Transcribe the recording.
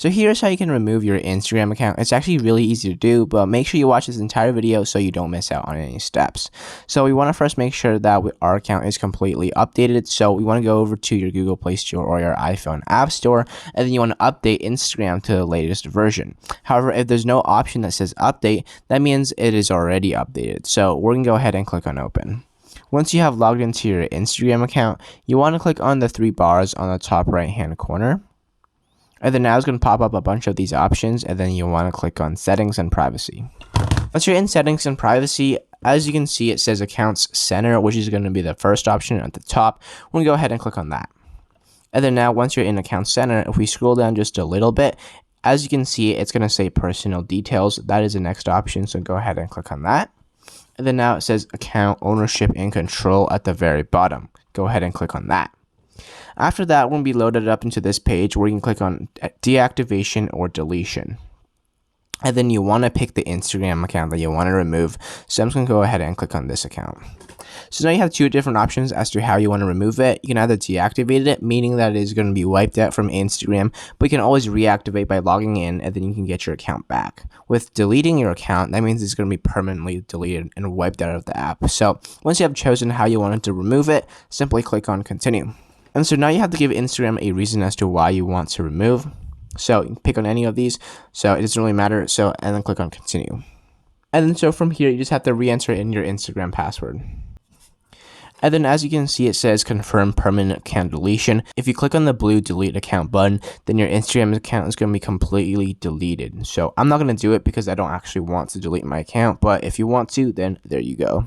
So here's how you can remove your Instagram account. It's actually really easy to do, but make sure you watch this entire video so you don't miss out on any steps. So we want to first make sure that our account is completely updated. So we want to go over to your Google Play Store or your iPhone App Store, and then you want to update Instagram to the latest version. However, if there's no option that says update, that means it is already updated. So we're going to go ahead and click on open. Once you have logged into your Instagram account, you want to click on the three bars on the top right hand corner. And then now it's going to pop up a bunch of these options, and then you want to click on settings and privacy. Once you're in settings and privacy, as you can see, it says accounts center, which is going to be the first option at the top. We're going to go ahead and click on that. And then now once you're in account center, if we scroll down just a little bit, as you can see, it's going to say personal details. That is the next option. So go ahead and click on that. And then now it says account ownership and control at the very bottom. Go ahead and click on that. After that, we're going to be loaded up into this page where you can click on deactivation or deletion. And then you want to pick the Instagram account that you want to remove. So I'm just going to go ahead and click on this account. So now you have two different options as to how you want to remove it. You can either deactivate it, meaning that it is going to be wiped out from Instagram, but you can always reactivate by logging in, and then you can get your account back. With deleting your account, that means it's going to be permanently deleted and wiped out of the app. So once you have chosen how you wanted to remove it, simply click on continue. And so now you have to give Instagram a reason as to why you want to remove. So you can pick on any of these. So it doesn't really matter. So, and then click on continue. And then so from here, you just have to re-enter in your Instagram password. And then as you can see, it says confirm permanent account deletion. If you click on the blue delete account button, then your Instagram account is going to be completely deleted. So I'm not going to do it because I don't actually want to delete my account. But if you want to, then there you go.